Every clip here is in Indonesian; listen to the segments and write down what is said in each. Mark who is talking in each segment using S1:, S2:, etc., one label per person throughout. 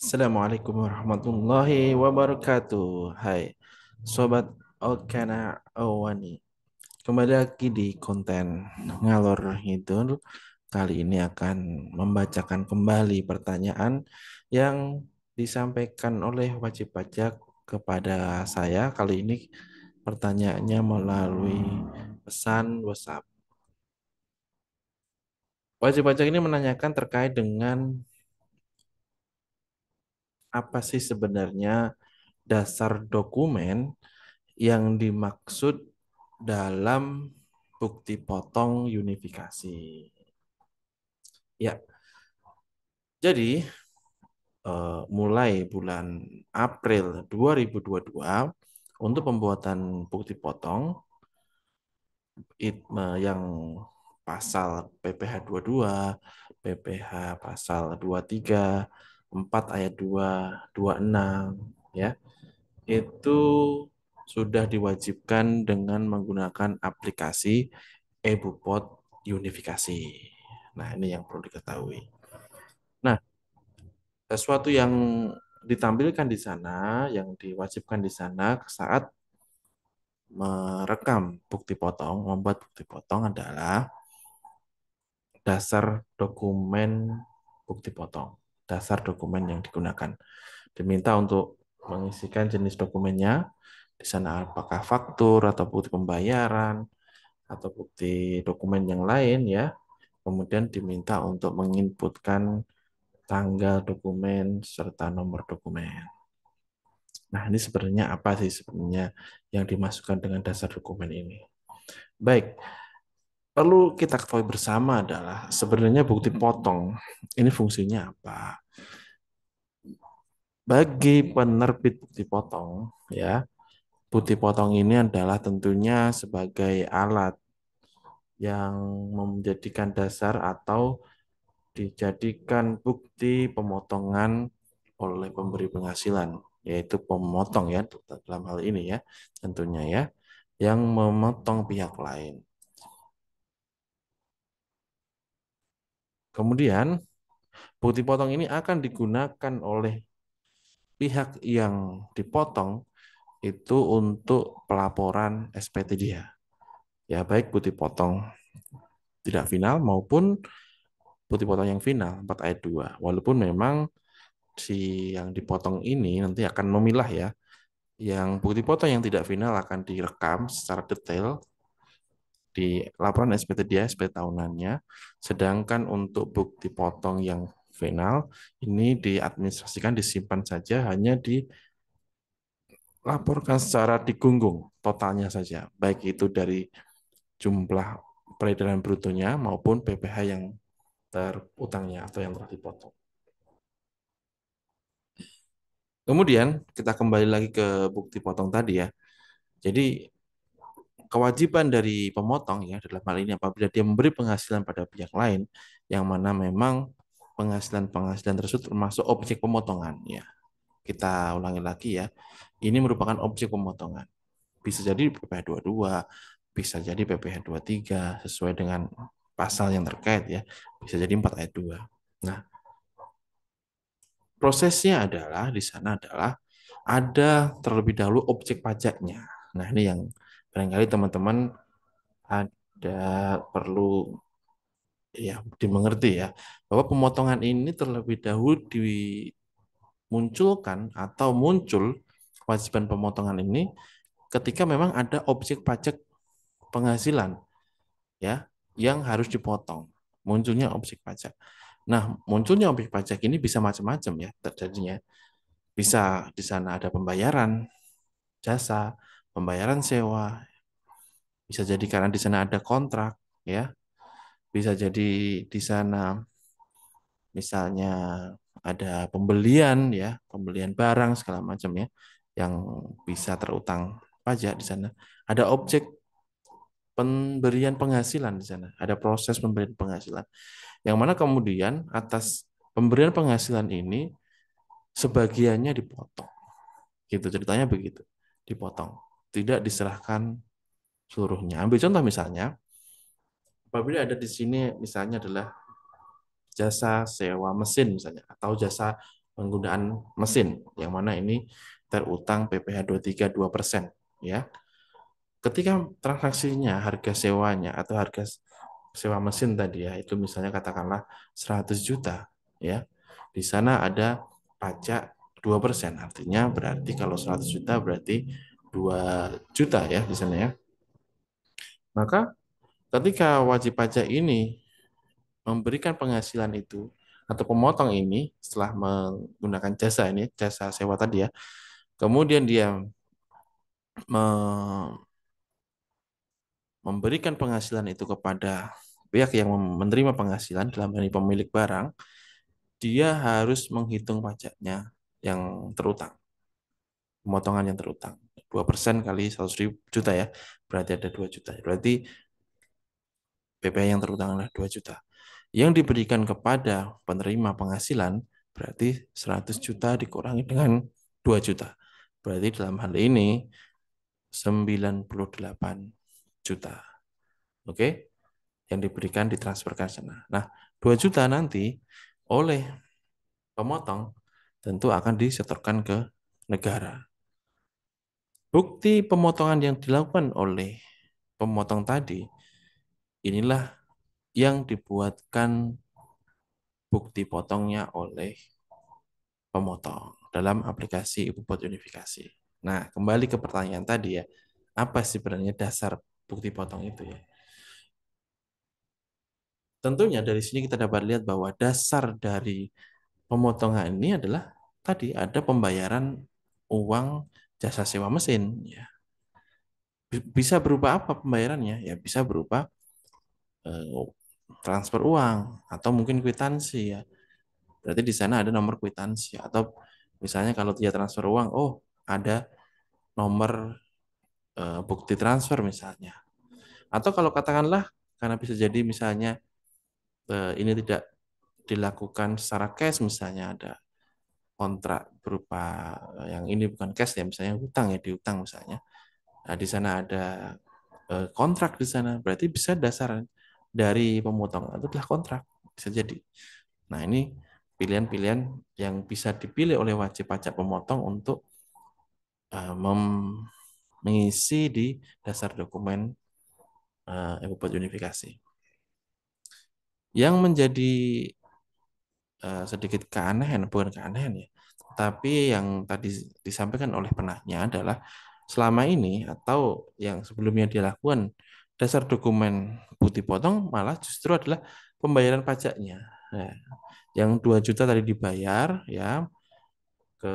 S1: Assalamualaikum warahmatullahi wabarakatuh. Hai, Sobat Okana Awani. Kembali lagi di konten ngalor ngidul. Kali ini akan membacakan kembali pertanyaan yang disampaikan oleh wajib pajak kepada saya. Kali ini pertanyaannya melalui pesan WhatsApp. Wajib pajak ini menanyakan terkait dengan apa sih sebenarnya dasar dokumen yang dimaksud dalam bukti potong unifikasi. Ya, jadi mulai bulan April 2022 untuk pembuatan bukti potong yang pasal PPh 22, PPh pasal 23, 4 ayat 2, 26 ya. Itu sudah diwajibkan dengan menggunakan aplikasi eBupot Unifikasi. Nah, ini yang perlu diketahui. Nah, sesuatu yang ditampilkan di sana, yang diwajibkan di sana saat merekam bukti potong, membuat bukti potong adalah dasar dokumen bukti potong, dasar dokumen yang digunakan. Diminta untuk mengisikan jenis dokumennya, di sana apakah faktur atau bukti pembayaran atau bukti dokumen yang lain ya. Kemudian diminta untuk menginputkan tanggal dokumen serta nomor dokumen. Nah, ini sebenarnya apa sih sebenarnya yang dimasukkan dengan dasar dokumen ini? Baik, perlu kita ketahui bersama adalah sebenarnya bukti potong ini fungsinya apa? Bagi penerbit bukti potong, ya, bukti potong ini adalah tentunya sebagai alat yang menjadikan dasar atau dijadikan bukti pemotongan oleh pemberi penghasilan, yaitu pemotong ya dalam hal ini ya, tentunya ya, yang memotong pihak lain. Kemudian, bukti potong ini akan digunakan oleh pihak yang dipotong itu untuk pelaporan SPT dia. Ya, baik bukti potong tidak final maupun bukti potong yang final 4 ayat 2. Walaupun memang si yang dipotong ini nanti akan memilah ya. Yang bukti potong yang tidak final akan direkam secara detail di laporan SPT dia, SPT tahunannya. Sedangkan untuk bukti potong yang final ini diadministrasikan, disimpan saja, hanya dilaporkan secara digunggung totalnya saja, baik itu dari jumlah peredaran brutonya maupun PPh yang terutangnya atau yang telah dipotong. Kemudian kita kembali lagi ke bukti potong tadi ya. Jadi kewajiban dari pemotong ya dalam hal ini apabila dia memberi penghasilan pada pihak lain yang mana memang penghasilan-penghasilan tersebut termasuk objek pemotongan ya. Kita ulangi lagi ya. Ini merupakan objek pemotongan. Bisa jadi PPh 22, bisa jadi PPh 23 sesuai dengan pasal yang terkait ya. Bisa jadi 4 ayat 2. Nah, prosesnya adalah di sana adalah ada terlebih dahulu objek pajaknya. Nah, ini yang barangkali teman-teman ada perlu ya dimengerti ya bahwa pemotongan ini terlebih dahulu dimunculkan atau muncul kewajiban pemotongan ini ketika memang ada objek pajak penghasilan ya yang harus dipotong, munculnya objek pajak. Nah, munculnya objek pajak ini bisa macam-macam ya terjadinya. Bisa di sana ada pembayaran jasa, pembayaran sewa, bisa jadi karena di sana ada kontrak ya, bisa jadi di sana misalnya ada pembelian ya, pembelian barang segala macam ya, yang bisa terutang pajak di sana. Ada objek pemberian penghasilan di sana, ada proses pemberian penghasilan. Yang mana kemudian atas pemberian penghasilan ini sebagiannya dipotong. Gitu ceritanya begitu, dipotong. Tidak diserahkan seluruhnya. Ambil contoh misalnya, apabila ada di sini misalnya adalah jasa sewa mesin misalnya atau jasa penggunaan mesin, yang mana ini terutang PPh 23 2%, ya. Ketika transaksinya, harga sewanya atau harga sewa mesin tadi ya, itu misalnya katakanlah 100 juta, ya. Di sana ada pajak 2%, artinya berarti kalau 100 juta berarti 2 juta ya di sana ya. Maka ketika wajib pajak ini memberikan penghasilan itu atau pemotong ini setelah menggunakan jasa ini, jasa sewa tadi ya, kemudian dia memberikan penghasilan itu kepada pihak yang menerima penghasilan, dalam hal ini pemilik barang, dia harus menghitung pajaknya yang terutang, pemotongan yang terutang. 2% kali 100 juta ya, berarti ada 2 juta. Berarti PPh yang terutang adalah 2 juta. Yang diberikan kepada penerima penghasilan berarti 100 juta dikurangi dengan 2 juta. Berarti dalam hal ini 98 juta. Oke? Yang diberikan ditransferkan sana. Nah, 2 juta nanti oleh pemotong tentu akan disetorkan ke negara. Bukti pemotongan yang dilakukan oleh pemotong tadi, inilah yang dibuatkan bukti potongnya oleh pemotong dalam aplikasi Ibu Unifikasi. Nah, kembali ke pertanyaan tadi ya, apa sih sebenarnya dasar bukti potong itu ya? Tentunya dari sini kita dapat lihat bahwa dasar dari pemotongan ini adalah tadi ada pembayaran uang jasa sewa mesin ya. Bisa berupa apa pembayarannya? Ya bisa berupa eh, transfer uang atau mungkin kwitansi ya. Berarti di sana ada nomor kwitansi atau misalnya kalau dia transfer uang, oh ada nomor bukti transfer misalnya. Atau kalau katakanlah karena bisa jadi misalnya ini tidak dilakukan secara cash, misalnya ada kontrak berupa yang ini bukan cash ya, misalnya hutang ya, diutang misalnya. Nah, di sana ada kontrak di sana, berarti bisa dasar dari pemotongan itu adalah kontrak, bisa jadi. Nah, ini pilihan-pilihan yang bisa dipilih oleh wajib pajak pemotong untuk mengisi di dasar dokumen Bupati Unifikasi. Yang menjadi sedikit keanehan, bukan keanehan ya, tapi yang tadi disampaikan oleh penanya adalah selama ini atau yang sebelumnya dilakukan dasar dokumen bukti potong malah justru adalah pembayaran pajaknya. Nah, yang 2 juta tadi dibayar ya ke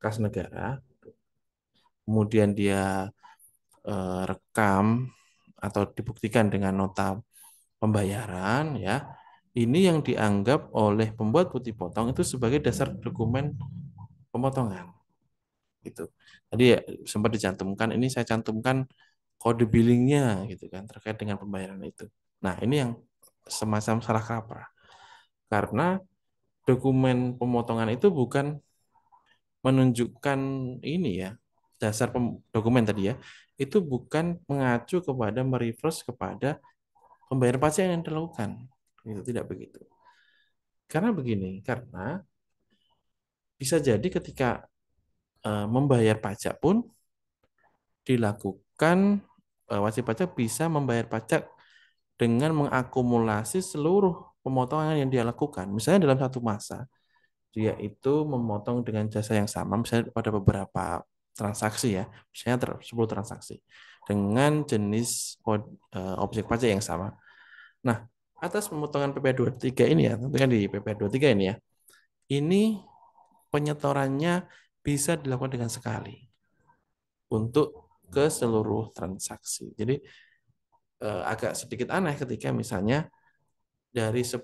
S1: kas negara, kemudian dia rekam atau dibuktikan dengan nota pembayaran ya. Ini yang dianggap oleh pembuat bukti potong itu sebagai dasar dokumen pemotongan gitu. Tadi ya, sempat dicantumkan, ini saya cantumkan kode billingnya gitu kan terkait dengan pembayaran itu. Nah, ini yang semacam salah kaprah. Karena dokumen pemotongan itu bukan menunjukkan ini ya, dasar dokumen tadi ya, itu bukan mengacu kepada mereverse kepada pembayaran pajak yang dilakukan. Itu tidak begitu. Karena begini, karena bisa jadi ketika membayar pajak pun dilakukan, wajib pajak bisa membayar pajak dengan mengakumulasi seluruh pemotongan yang dia lakukan. Misalnya dalam satu masa, dia itu memotong dengan jasa yang sama, misalnya pada beberapa transaksi ya, misalnya 10 transaksi, dengan jenis objek pajak yang sama. Nah, atas pemotongan PP 23 ini ya, tentunya di PP 23 ini ya, ini penyetorannya bisa dilakukan dengan sekali untuk ke seluruh transaksi. Jadi agak sedikit aneh ketika misalnya dari 10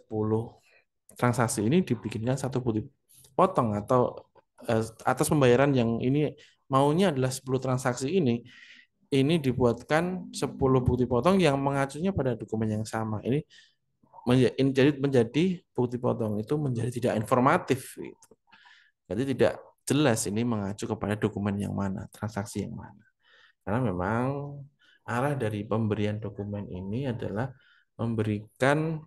S1: transaksi ini dibikinkan satu bukti potong atau atas pembayaran yang ini maunya adalah 10 transaksi ini dibuatkan 10 bukti potong yang mengacunya pada dokumen yang sama. Ini menjadi bukti potong itu menjadi tidak informatif gitu. Jadi tidak jelas ini mengacu kepada dokumen yang mana, transaksi yang mana. Karena memang arah dari pemberian dokumen ini adalah memberikan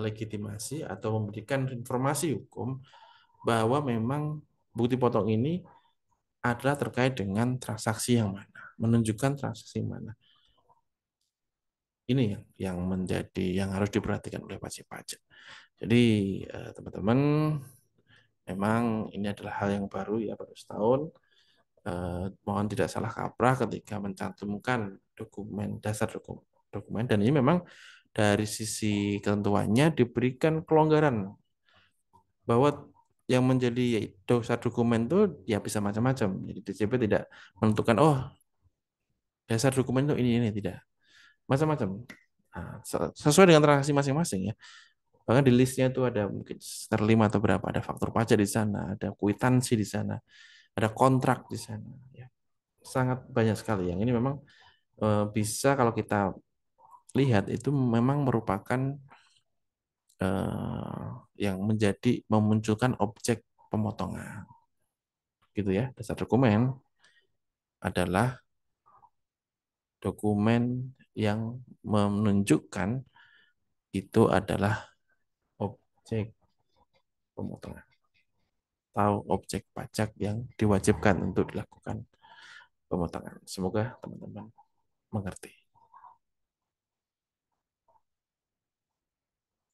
S1: legitimasi atau memberikan informasi hukum bahwa memang bukti potong ini adalah terkait dengan transaksi yang mana, menunjukkan transaksi mana. Ini yang menjadi yang harus diperhatikan oleh wajib pajak. Jadi teman-teman, memang ini adalah hal yang baru ya, baru setahun. Mohon tidak salah kaprah ketika mencantumkan dokumen dasar dokumen, dan ini memang dari sisi ketentuannya diberikan kelonggaran bahwa yang menjadi dasar dokumen itu ya bisa macam-macam. Jadi DJP tidak menentukan oh dasar dokumen itu ini tidak, macam-macam. Nah, sesuai dengan transaksi masing-masing ya. Bahkan di listnya itu ada mungkin sekitar 5 atau berapa, ada faktur pajak di sana, ada kwitansi di sana, ada kontrak di sana ya. Sangat banyak sekali yang ini memang bisa kalau kita lihat itu memang merupakan yang menjadi memunculkan objek pemotongan gitu ya. Dasar dokumen adalah dokumen yang menunjukkan itu adalah objek pemotongan atau objek pajak yang diwajibkan untuk dilakukan pemotongan. Semoga teman-teman mengerti.